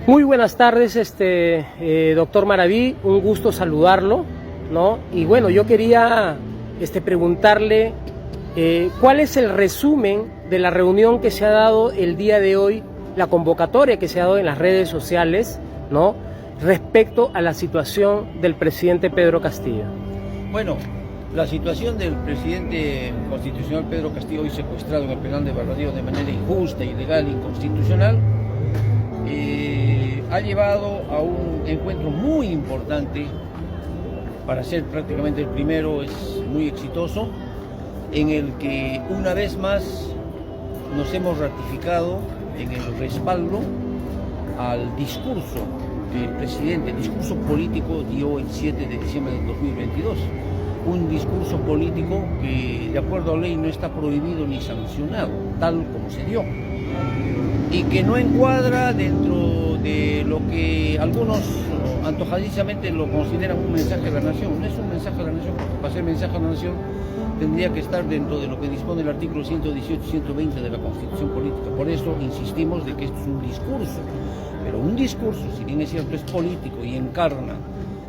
Muy buenas tardes, doctor Maraví, un gusto saludarlo, ¿no? Y bueno, yo quería preguntarle cuál es el resumen de la reunión que se ha dado el día de hoy, la convocatoria que se ha dado en las redes sociales, ¿no?, respecto a la situación del presidente Pedro Castillo. Bueno, la situación del presidente constitucional Pedro Castillo, hoy secuestrado en el penal de Barbadillo de manera injusta, ilegal e inconstitucional, ha llevado a un encuentro muy importante, para ser prácticamente el primero, es muy exitoso, en el que una vez más nos hemos ratificado en el respaldo al discurso que el presidente, el discurso político dio el 7 de diciembre del 2022. Un discurso político que, de acuerdo a ley, no está prohibido ni sancionado, tal como se dio, y que no encuadra dentro de lo que algunos antojadizamente lo consideran un mensaje a la nación. No es un mensaje a la nación, porque para ser mensaje a la nación tendría que estar dentro de lo que dispone el artículo 118 y 120 de la Constitución Política. Por eso insistimos de que esto es un discurso, pero un discurso, si bien es cierto, es político y encarna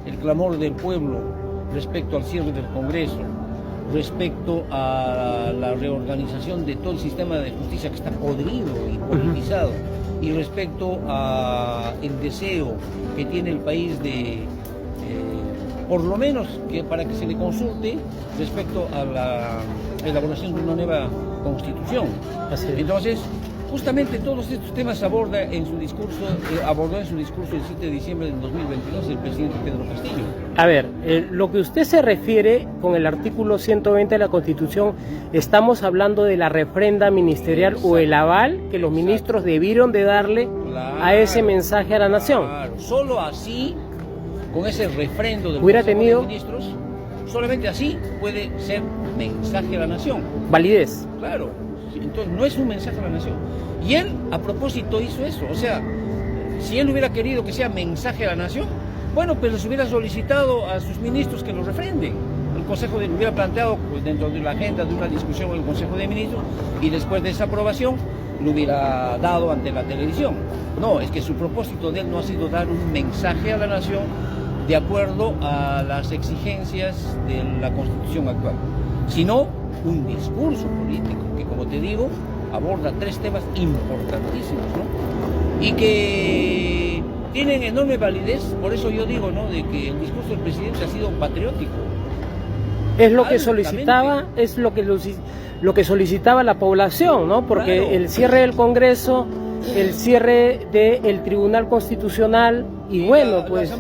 el clamor del pueblo respecto al cierre del Congreso, respecto a la reorganización de todo el sistema de justicia que está podrido y politizado, y respecto a el deseo que tiene el país de, por lo menos, que para que se le consulte respecto a la elaboración de una nueva constitución. Entonces, justamente todos estos temas abordó en su discurso el 7 de diciembre del 2022 el presidente Pedro Castillo. A ver, lo que usted se refiere con el artículo 120 de la Constitución, estamos hablando de la refrenda ministerial o el aval que los ministros debieron de darle a ese mensaje a la nación. Claro, solo así, con ese refrendo del hubiera Consejo tenido de Ministros, solamente así puede ser mensaje a la nación. Validez. Claro, entonces no es un mensaje a la nación. Y él, a propósito, hizo eso. O sea, si él hubiera querido que sea mensaje a la nación, bueno, pues les hubiera solicitado a sus ministros que lo refrenden. El Consejo lo hubiera planteado pues, dentro de la agenda de una discusión en el Consejo de Ministros, y después de esa aprobación lo hubiera dado ante la televisión. No, es que su propósito de él no ha sido dar un mensaje a la nación de acuerdo a las exigencias de la Constitución actual, sino un discurso político que, como te digo, aborda tres temas importantísimos, ¿no?, y que tienen enorme validez. Por eso yo digo, ¿no?, de que el discurso del presidente ha sido patriótico. Es lo que solicitaba, es lo que solicitaba la población, ¿no? Porque claro, el cierre del Congreso, el cierre del Tribunal Constitucional y bueno, pues,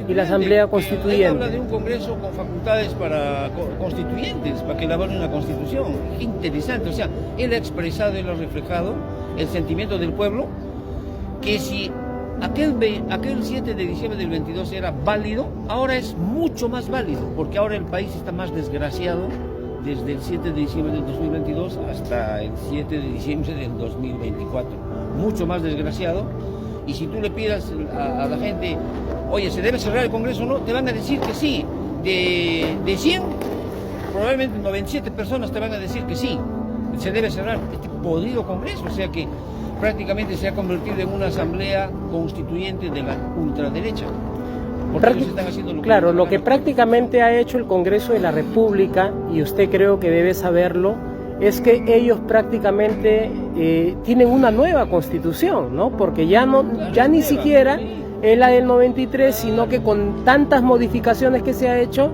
y la Asamblea Constituyente. Él habla de un Congreso con facultades para constituyentes, para que elabore una Constitución. Qué interesante, o sea, él ha expresado, él ha reflejado el sentimiento del pueblo, que si aquel 7 de diciembre del 22 era válido, ahora es mucho más válido, porque ahora el país está más desgraciado desde el 7 de diciembre del 2022 hasta el 7 de diciembre del 2024. Mucho más desgraciado. Y si tú le pidas a la gente, oye, ¿se debe cerrar el Congreso o no?, te van a decir que sí. De 100, probablemente 97 personas te van a decir que sí, se debe cerrar este podrido Congreso. O sea que prácticamente se ha convertido en una asamblea constituyente de la ultraderecha. Porque ellos están haciendo lo que prácticamente ha hecho el Congreso de la República, y usted creo que debe saberlo, es que ellos prácticamente tienen una nueva constitución, ¿no? Porque ya ni siquiera es la del 93, sino que con tantas modificaciones que se ha hecho,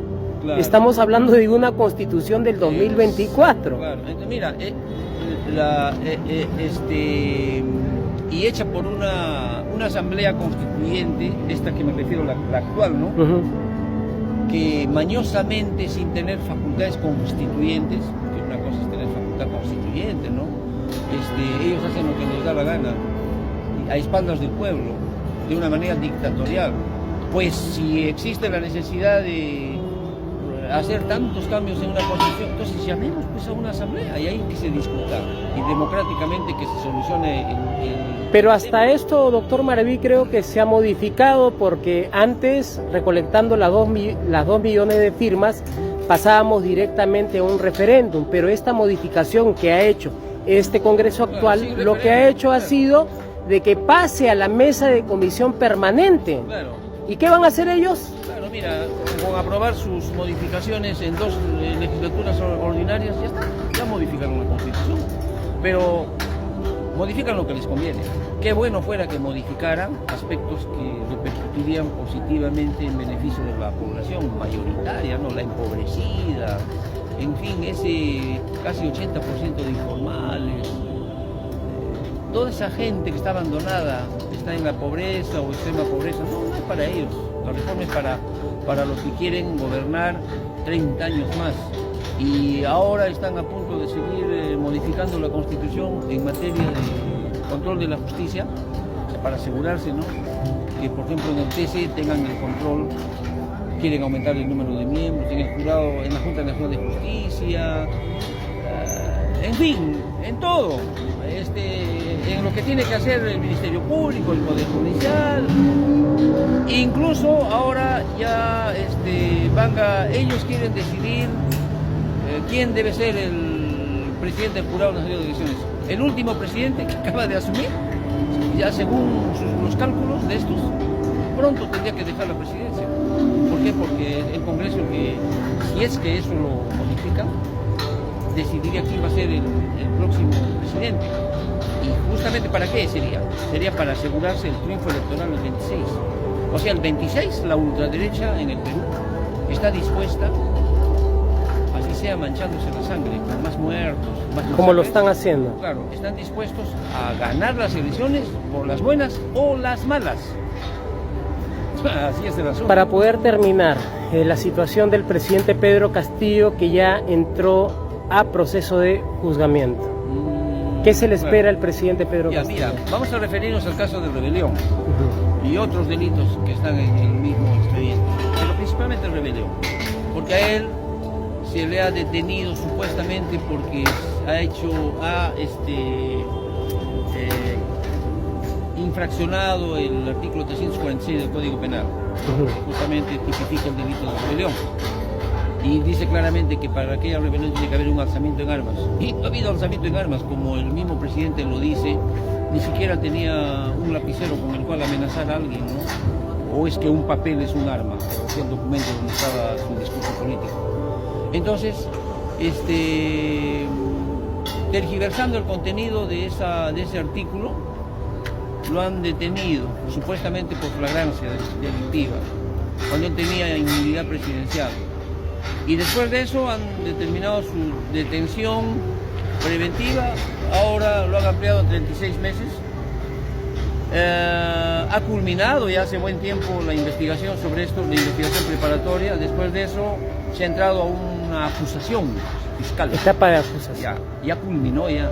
estamos hablando de una constitución del 2024. Claro, mira, y hecha por una asamblea constituyente, esta que me refiero, la actual, ¿no? Que mañosamente, sin tener facultades constituyentes, porque una cosa es tener facultad constituyente, ¿no? Ellos hacen lo que les da la gana, a espaldas del pueblo, de una manera dictatorial. Pues si existe la necesidad de hacer tantos cambios en una constitución, entonces llamemos pues a una asamblea y ahí que se discuta y democráticamente que se solucione Pero hasta esto, doctor Maraví, creo que se ha modificado, porque antes, recolectando las 2 millones de firmas, pasábamos directamente a un referéndum, pero esta modificación que ha hecho este Congreso actual, lo que ha hecho ha sido de que pase a la mesa de comisión permanente. Claro. ¿Y qué van a hacer ellos? Claro, mira, con aprobar sus modificaciones en 2 legislaturas ordinarias, ya está, ya modificaron la Constitución. Pero modifican lo que les conviene. Qué bueno fuera que modificaran aspectos que repercutirían positivamente en beneficio de la población mayoritaria, ¿no? La empobrecida, en fin, ese casi 80% de informales, toda esa gente que está abandonada, está en la pobreza o extrema pobreza, no es para ellos. La reforma es para los que quieren gobernar 30 años más. Y ahora están a punto de seguir modificando la Constitución en materia de control de la justicia, para asegurarse, ¿no?, que, por ejemplo, en el TC tengan el control. Quieren aumentar el número de miembros en el jurado, en la Junta Nacional de Justicia, en fin, en todo, en lo que tiene que hacer el Ministerio Público, el Poder Judicial. Incluso ahora ya ellos quieren decidir quién debe ser el presidente del Jurado Nacional de Elecciones. El último presidente que acaba de asumir, ya según los cálculos de estos, pronto tendría que dejar la presidencia. ¿Por qué? Porque el Congreso, si es que eso lo modifica, decidiría quién va a ser el próximo presidente. ¿Y justamente para qué sería? Sería para asegurarse el triunfo electoral el 26. O sea, el 26 la ultraderecha en el Perú está dispuesta, así sea manchándose la sangre, con más muertos, más como lo están haciendo. Claro, están dispuestos a ganar las elecciones por las buenas o las malas. Así es el asunto. Para poder terminar, la situación del presidente Pedro Castillo, que ya entró a proceso de juzgamiento. ¿Qué se le espera al presidente Pedro Castillo? Mira, vamos a referirnos al caso de rebelión y otros delitos que están en el mismo expediente, pero principalmente rebelión, porque a él se le ha detenido supuestamente porque ha infraccionado el artículo 346 del Código Penal, que justamente tipifica el delito de rebelión. Y dice claramente que para aquella rebelión tiene que haber un alzamiento en armas. Y no ha habido alzamiento en armas, como el mismo presidente lo dice, ni siquiera tenía un lapicero con el cual amenazar a alguien, ¿no? O es que un papel es un arma, o sea, el documento donde estaba su discurso político. Entonces, tergiversando el contenido de ese artículo, lo han detenido, supuestamente por flagrancia delictiva, cuando él tenía inmunidad presidencial. Y después de eso han determinado su detención preventiva, ahora lo han ampliado a 36 meses. Ha culminado ya hace buen tiempo la investigación sobre esto, la investigación preparatoria. Después de eso se ha entrado a una acusación fiscal. Etapa de acusación. Ya culminó ya.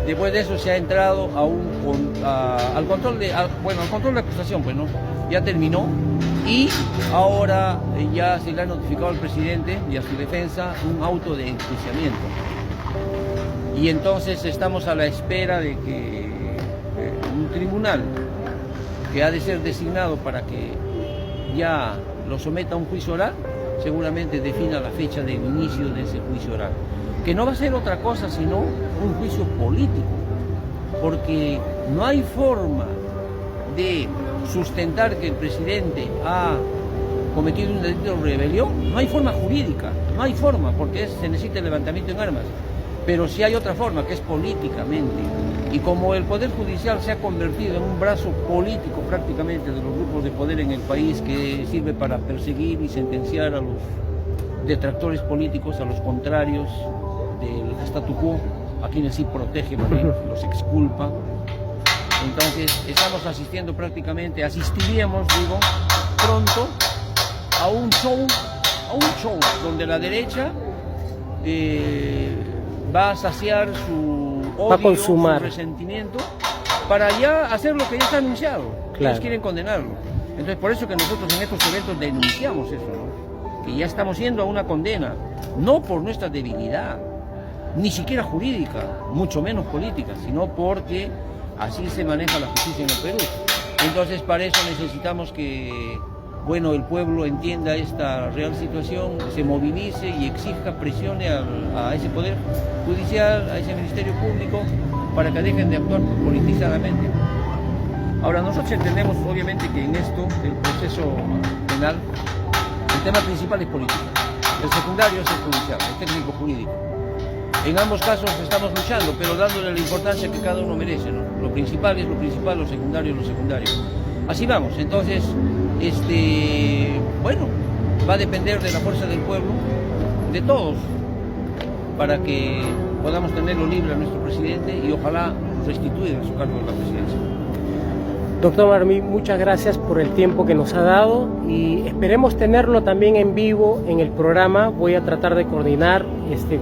Después de eso se ha entrado al control de acusación, pues, ¿no? Ya terminó. Y ahora ya se le ha notificado al presidente y a su defensa un auto de enjuiciamiento. Y entonces estamos a la espera de que un tribunal que ha de ser designado para que ya lo someta a un juicio oral, seguramente defina la fecha de inicio de ese juicio oral. Que no va a ser otra cosa sino un juicio político, porque no hay forma de sustentar que el presidente ha cometido un delito de rebelión. No hay forma jurídica, no hay forma, porque se necesita el levantamiento en armas. Pero sí hay otra forma, que es políticamente. Y como el Poder Judicial se ha convertido en un brazo político prácticamente de los grupos de poder en el país, que sirve para perseguir y sentenciar a los detractores políticos, a los contrarios del statu quo, a quienes sí protege, los exculpa. Entonces estamos asistiríamos pronto a un show donde la derecha va a saciar su odio, su resentimiento, para ya hacer lo que ya está anunciado. Claro. Ellos quieren condenarlo. Entonces por eso que nosotros en estos eventos denunciamos eso, ¿no? Que ya estamos yendo a una condena, no por nuestra debilidad, ni siquiera jurídica, mucho menos política, sino porque así se maneja la justicia en el Perú. Entonces, para eso necesitamos que, el pueblo entienda esta real situación, se movilice y exija, presione a ese Poder Judicial, a ese Ministerio Público, para que dejen de actuar politizadamente. Ahora, nosotros entendemos obviamente que en esto, el proceso penal, el tema principal es político, el secundario es el judicial, el técnico jurídico. En ambos casos estamos luchando, pero dándole la importancia que cada uno merece, ¿no? Lo principal es lo principal, lo secundario es lo secundario. Así vamos, entonces, bueno, va a depender de la fuerza del pueblo, de todos, para que podamos tenerlo libre a nuestro presidente y ojalá restituir su cargo de la presidencia. Doctor Marmí, muchas gracias por el tiempo que nos ha dado y esperemos tenerlo también en vivo en el programa. Voy a tratar de coordinar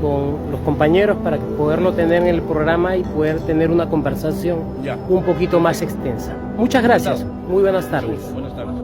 con los compañeros para poderlo tener en el programa y poder tener una conversación un poquito más extensa. Muchas gracias. Muy buenas tardes. Buenas tardes.